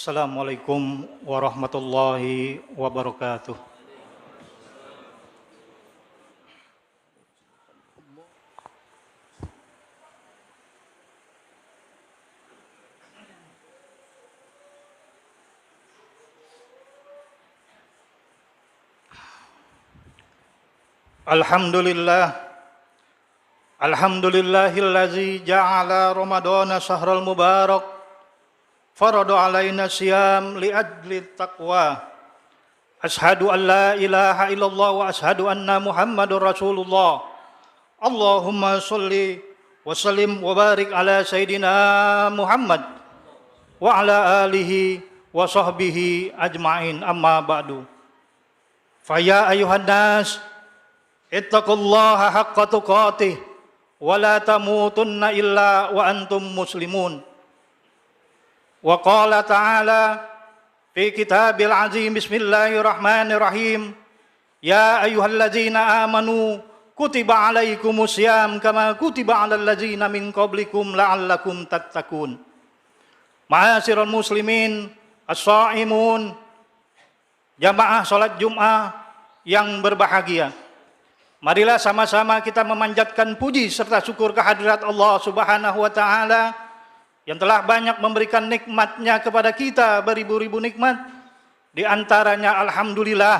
Assalamualaikum warahmatullahi wabarakatuh. Alhamdulillahillazi ja'ala Ramadana syahrul mubarak farada alaina siyam li'ajli taqwa. Ashhadu an la ilaha illallah wa ashhadu anna Muhammadur Rasulullah. Allahumma sholli wa sallim wa barik ala Sayyidina Muhammad wa ala alihi wa sahbihi ajma'in, amma ba'du. Faya ayuhan nas ittaqullaha haqqa tuqatih wa la tamutunna illa wa antum muslimun. Wa qala ta'ala fi kitabil azim, bismillahirrahmanirrahim, ya ayyuhalladzina amanu kutiba alaikumusiyam kama kutiba alal ladzina min qablikum la'allakum tattaqun. Ma'asyiral muslimin as-shaimun, jamaah salat Jumat yang berbahagia, marilah sama-sama kita memanjatkan puji serta syukur kehadirat Allah Subhanahu wa taala yang telah banyak memberikan nikmat-Nya kepada kita, beribu-ribu nikmat. Di antaranya alhamdulillah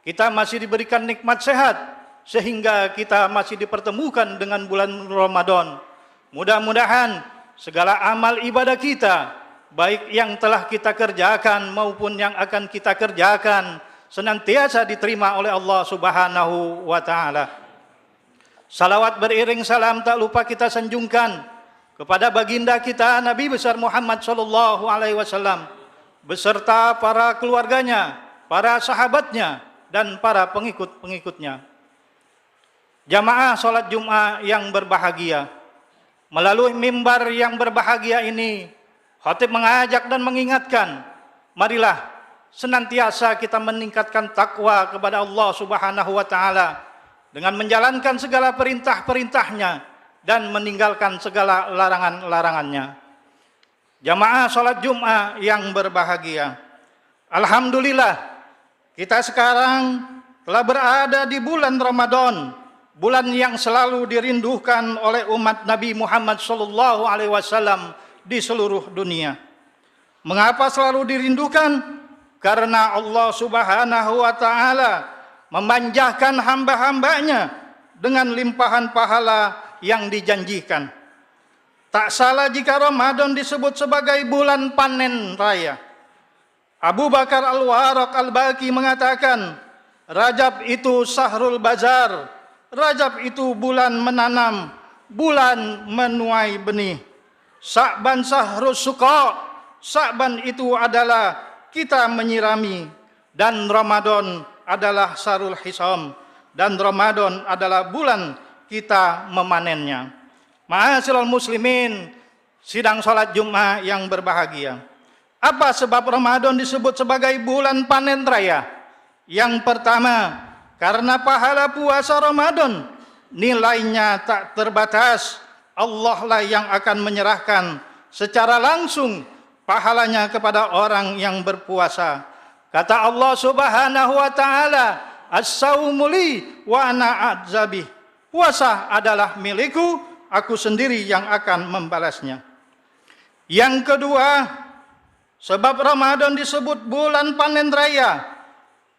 kita masih diberikan nikmat sehat sehingga kita masih dipertemukan dengan bulan Ramadan. Mudah-mudahan segala amal ibadah kita, baik yang telah kita kerjakan maupun yang akan kita kerjakan, senantiasa diterima oleh Allah Subhanahu wa taala. Salawat beriring salam tak lupa kita sanjungkan kepada baginda kita Nabi besar Muhammad sallallahu alaihi wasallam beserta para keluarganya, para sahabatnya dan para pengikut-pengikutnya. Jamaah salat Jumat yang berbahagia, melalui mimbar yang berbahagia ini khatib mengajak dan mengingatkan, marilah senantiasa kita meningkatkan takwa kepada Allah Subhanahu wa taala dengan menjalankan segala perintah-perintahnya dan meninggalkan segala larangan-larangannya. Jamaah salat Jumat yang berbahagia, alhamdulillah kita sekarang telah berada di bulan Ramadan, bulan yang selalu dirindukan oleh umat Nabi Muhammad sallallahu alaihi wasallam di seluruh dunia. Mengapa selalu dirindukan? Karena Allah Subhanahu wa taala memanjahkan hamba-hambanya dengan limpahan pahala yang dijanjikan. Tak salah jika Ramadan disebut sebagai bulan panen raya. Abu Bakar Al-Warraq Al-Baqi mengatakan, Rajab itu syahrul bazar, Rajab itu bulan menanam, bulan menuai benih. Sya'ban syahrus suqa, Sya'ban itu adalah kita menyirami, dan Ramadan adalah syahrul hisam, dan Ramadan adalah bulan kita memanennya. Ma'asyiral muslimin, sidang salat Jumat yang berbahagia, apa sebab Ramadan disebut sebagai bulan panen raya? Yang pertama, karena pahala puasa Ramadan nilainya tak terbatas. Allah lah yang akan menyerahkan secara langsung pahalanya kepada orang yang berpuasa. Kata Allah Subhanahu wa taala, as-saumu li wa ana adzabih. Puasa adalah milikku, aku sendiri yang akan membalasnya. Yang kedua, sebab Ramadan disebut bulan panen raya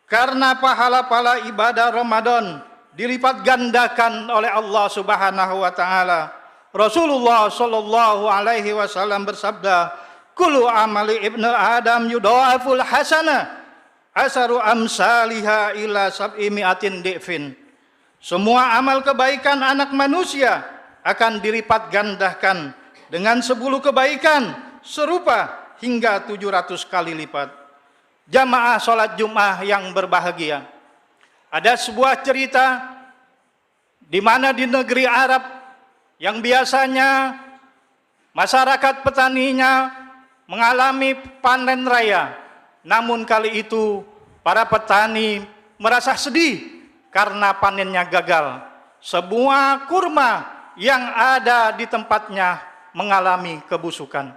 karena pahala-pahala ibadah Ramadan dilipat gandakan oleh Allah Subhanahu wa taala. Rasulullah sallallahu alaihi wasallam bersabda, kullu amali ibnu adam yudha'aful hasanah asaru amsalihha ila sab'i mi'atin di'fin. Semua amal kebaikan anak manusia akan dilipat gandakan dengan 10 kebaikan serupa hingga 700 kali lipat. Jamaah salat Jumat yang berbahagia, ada sebuah cerita di mana di negeri Arab yang biasanya masyarakat petaninya mengalami panen raya, namun kali itu para petani merasa sedih karena panennya gagal. Semua kurma yang ada di tempatnya mengalami kebusukan.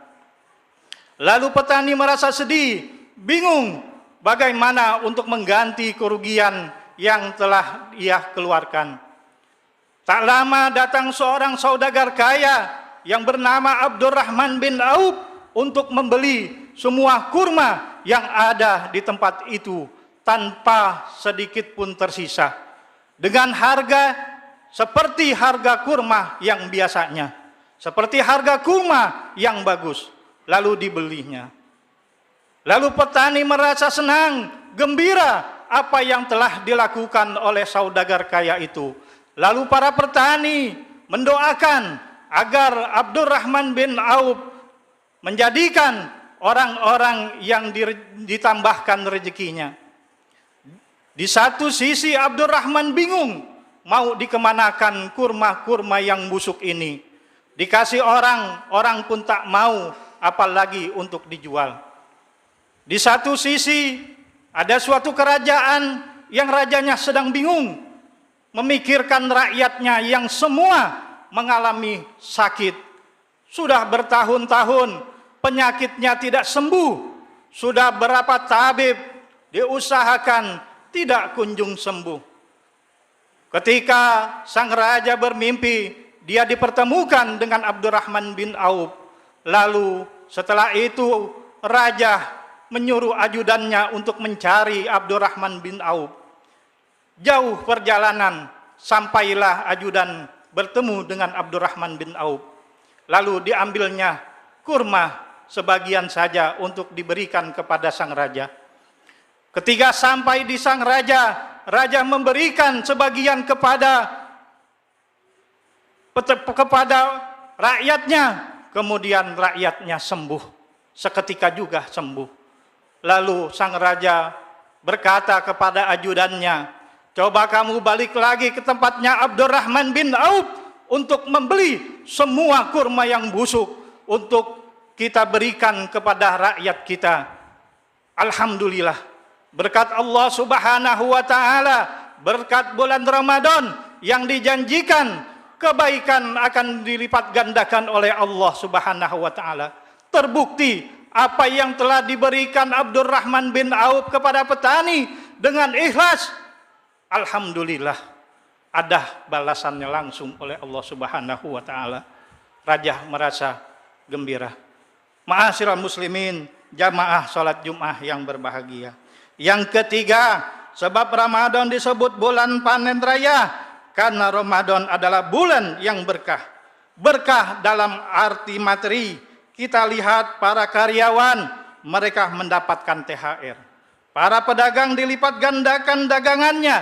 Lalu petani merasa sedih, bingung bagaimana untuk mengganti kerugian yang telah ia keluarkan. Tak lama datang seorang saudagar kaya yang bernama Abdurrahman bin Auf untuk membeli semua kurma yang ada di tempat itu tanpa sedikit pun tersisa, dengan harga seperti harga kurma yang biasanya, seperti harga kurma yang bagus. Lalu dibelinya. Lalu petani merasa senang, gembira apa yang telah dilakukan oleh saudagar kaya itu. Lalu para petani mendoakan agar Abdurrahman bin Auf menjadikan orang-orang yang ditambahkan rezekinya. Di satu sisi Abdurrahman bingung mau dikemanakan kurma-kurma yang busuk ini. Dikasih orang pun tak mau, apalagi untuk dijual. Di satu sisi ada suatu kerajaan yang rajanya sedang bingung, memikirkan rakyatnya yang semua mengalami sakit. Sudah bertahun-tahun penyakitnya tidak sembuh. Sudah berapa tabib diusahakan tidak kunjung sembuh. Ketika sang raja bermimpi, dia dipertemukan dengan Abdurrahman bin Auf. Lalu setelah itu raja menyuruh ajudannya untuk mencari Abdurrahman bin Auf. Jauh perjalanan sampailah ajudan bertemu dengan Abdurrahman bin Auf. Lalu diambilnya kurma sebagian saja untuk diberikan kepada sang raja. Ketika sampai di sang raja, raja memberikan sebagian kepada rakyatnya. Kemudian rakyatnya sembuh, seketika juga sembuh. Lalu sang raja berkata kepada ajudannya, coba kamu balik lagi ke tempatnya Abdurrahman bin Auf untuk membeli semua kurma yang busuk untuk kita berikan kepada rakyat kita. Alhamdulillah, berkat Allah Subhanahu wa ta'ala, berkat bulan Ramadan yang dijanjikan kebaikan akan dilipat gandakan oleh Allah Subhanahu wa ta'ala. Terbukti apa yang telah diberikan Abdurrahman bin Auf kepada petani dengan ikhlas, alhamdulillah ada balasannya langsung oleh Allah Subhanahu wa ta'ala. Raja merasa gembira. Ma'asyiral muslimin, jamaah salat Jumat yang berbahagia. Yang ketiga, sebab Ramadan disebut bulan panen raya karena Ramadan adalah bulan yang berkah. Berkah dalam arti materi. Kita lihat para karyawan, mereka mendapatkan THR. Para pedagang dilipat gandakan dagangannya.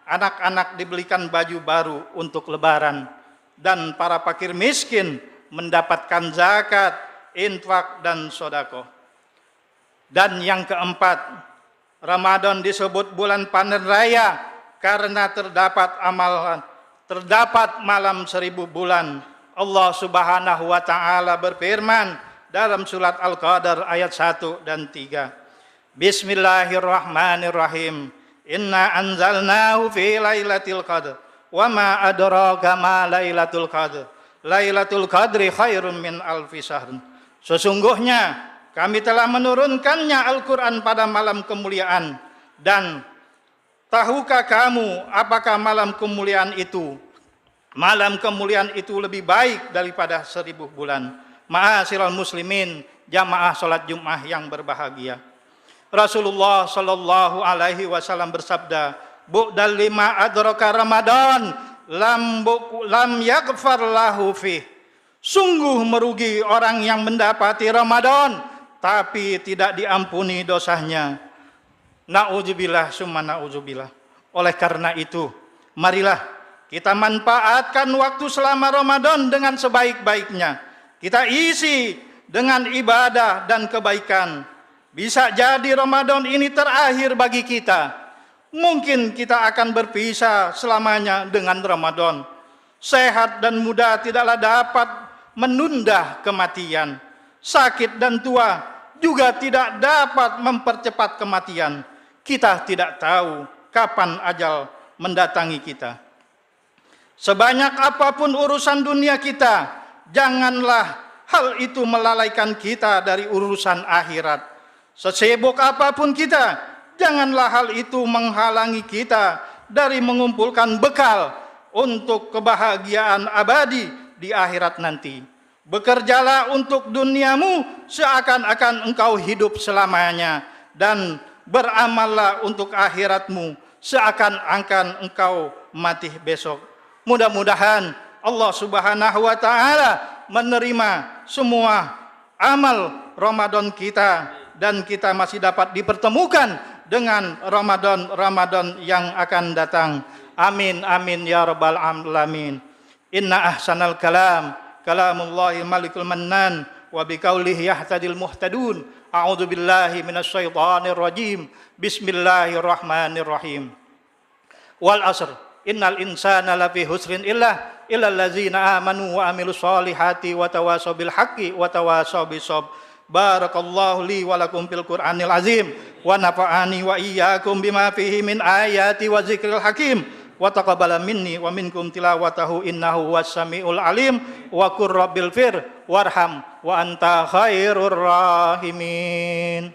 Anak-anak dibelikan baju baru untuk lebaran. Dan para fakir miskin mendapatkan zakat, infak, dan sedekah. Dan yang keempat, Ramadan disebut bulan panen raya karena terdapat malam 1000 bulan. Allah Subhanahu wa ta'ala berfirman dalam surat Al-Qadar ayat 1 dan 3. Bismillahirrahmanirrahim. Inna anzalnahu fi lailatul qadr. Wa ma adraka ma lailatul qadr. Lailatul qadri khairun min alfi syahr. Sesungguhnya kami telah menurunkannya Al-Quran pada malam kemuliaan. Dan tahukah kamu apakah malam kemuliaan itu? Malam kemuliaan itu lebih baik daripada 1000 bulan. Ma'asyiral muslimin, jamaah salat Jumat yang berbahagia. Rasulullah sallallahu alaihi wasallam bersabda, "Bu'dal lima adraka Ramadan, lam yaghfar lahu fih." Sungguh merugi orang yang mendapati Ramadan tapi tidak diampuni dosanya. Na'udzubillah summa na'udzubillah. Oleh karena itu, marilah kita manfaatkan waktu selama Ramadan dengan sebaik-baiknya. Kita isi dengan ibadah dan kebaikan. Bisa jadi Ramadan ini terakhir bagi kita. Mungkin kita akan berpisah selamanya dengan Ramadan. Sehat dan muda tidaklah dapat menunda kematian. Sakit dan tua juga tidak dapat mempercepat kematian. Kita tidak tahu kapan ajal mendatangi kita. Sebanyak apapun urusan dunia kita, janganlah hal itu melalaikan kita dari urusan akhirat. Sesibuk apapun kita, janganlah hal itu menghalangi kita dari mengumpulkan bekal untuk kebahagiaan abadi di akhirat nanti. Bekerjalah untuk duniamu seakan-akan engkau hidup selamanya, dan beramallah untuk akhiratmu seakan-akan engkau mati besok. Mudah-mudahan Allah Subhanahu wa taala menerima semua amal Ramadan kita, dan kita masih dapat dipertemukan dengan Ramadan yang akan datang. Amin amin ya rabbal alamin. Inna ahsanal kalam kalamullahi malikul mannan, wa biqaulihi yahtadil muhtadun. A'udzu billahi minasyaitonir rajim. Bismillahirrahmanirrahim. Wal asr innal insana lafi husrin illal ladzina amanu wa amilus solihati wa tawasaw bil haqqi wa tawasaw bisabr. Barakallahu li wa lakum fil Qur'anil azim, wa nafa'ani wa iyyakum bima fihi min ayati wa zikril hakim, wa taqabbala minni wa minkum tilawatahu innahu was-sami'ul alim, wa qur rabbil fir warham wa anta khairur rahimin.